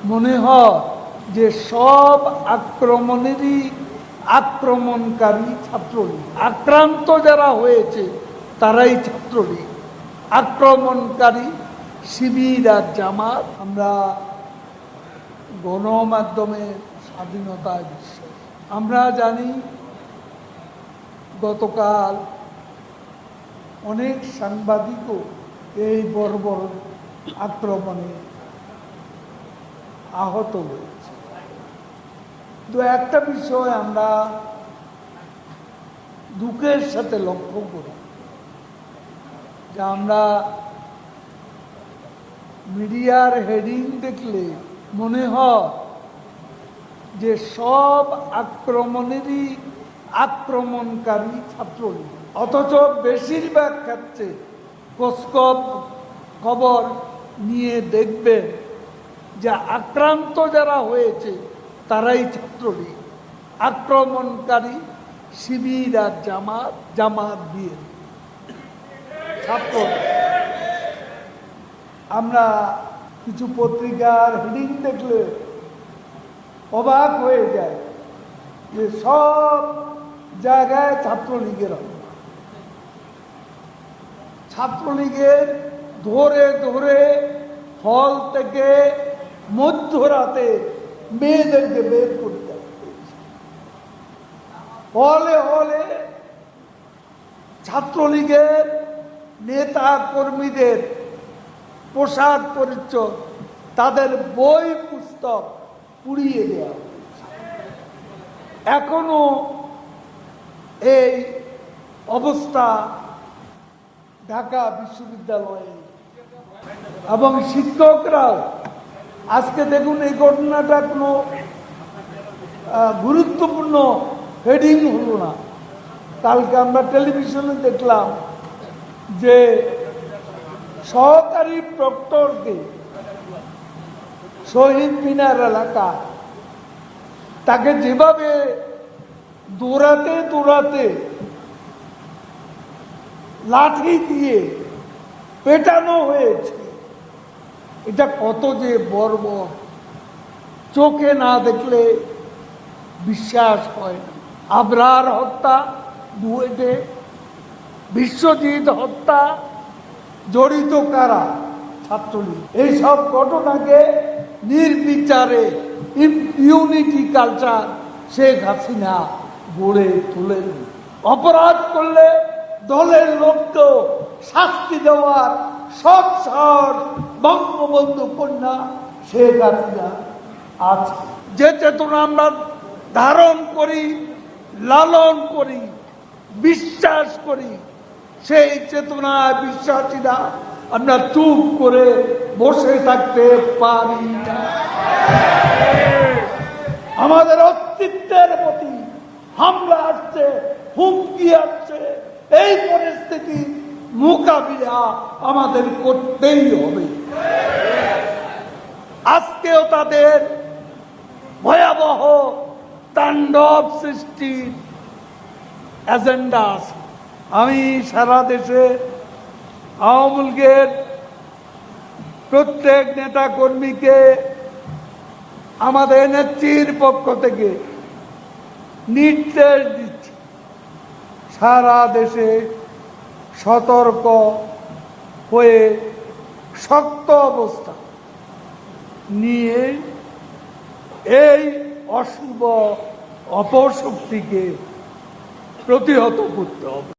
মনে হয় যে সব আক্রমণেরই আক্রমণকারী ছাত্রলীগ। আক্রান্ত যারা হয়েছে তারাই ছাত্রলীগ, আক্রমণকারী শিবির আর জামাত। আমরা গণমাধ্যমের স্বাধীনতায় বিশ্বাস। আমরা জানি গতকাল অনেক সাংবাদিকও এই বর্বর আক্রমণে আহত হয়েছে। তো একটা বিষয় আমরা দুঃখের সাথে লক্ষ্য করি যে আমরা মিডিয়ার হেডিং দেখলে মনে হয় যে সব আক্রমণেরই আক্রমণকারী ছাত্রলীগ, অথচ বেশিরভাগ ক্ষেত্রে খবর নিয়ে দেখবেন যে আক্রান্ত যারা হয়েছে তারাই ছাত্রলীগ, আক্রমণকারী শিবির আর জামাত দিয়ে ছাত্র। আমরা কিছু পত্রিকার হেডিং দেখলে অবাক হয়ে যায় যে সব জায়গায় ছাত্রলীগের ছাত্রলীগের ধরে ধরে হল থেকে মধ্যরাতে মেয়েদেরকে বের করতে হলে হলে ছাত্রলীগের নেতা কর্মীদের পোশাক পরিচ্ছদ, তাদের বই পুস্তক পুড়িয়ে দেওয়া হয়েছে। এখনো এই অবস্থা ঢাকা বিশ্ববিদ্যালয়ে এবং শিক্ষকরাও। আজকে দেখুন এই ঘটনাটা কোনো গুরুত্বপূর্ণ হেডিং হলো না। কালকে আমরা টেলিভিশনে দেখলাম যে সহকারী প্রক্টরকে শহীদ মিনার এলাকা তাকে যেভাবে দৌড়াতে দৌড়াতে লাঠি দিয়ে পেটানো হয়েছে, এটা কত যে বর্বর, চোখে না দেখলে বিশ্বাস হয় না। আবরার হত্যা বুয়েটে, বিশ্বজিৎ হত্যা জড়িত কারা? ছাত্রলীগ। এইসব ঘটনাকে নির্বিচারে ইউনিটি কালচার শেখ হাসিনা গড়ে তোলেন। অপরাধ করলে দলের লোককেও শাস্তি দেওয়ার সব সাহস বঙ্গবন্ধু কন্যা শেখ হাসিনা আছে। যে চেতনা আমরা ধারণ করি, লালন করি, বিশ্বাস করি, সেই চেতনায় বিশ্বাসীরা আমরা চুপ করে বসে থাকতে পারি না। আমাদের অস্তিত্বের প্রতি হামলা আসছে, হুমকি আসছে। এই পরিস্থিতি মোকাবিলা আমাদের করতেই হবে। আজকেও তাদের ভয়াবহ তাণ্ডব সৃষ্টির এজেন্ডা আছে। আমি সারা দেশে আওয়ামী লীগের প্রত্যেক নেতা কর্মীকে আমাদের নেত্রীর পক্ষ থেকে নির্দেশ দিচ্ছি, সারা দেশে সতর্ক হয়ে শক্ত অবস্থা নিয়ে এই অশুভ অপশক্তিকে প্রতিহত করতে হবে।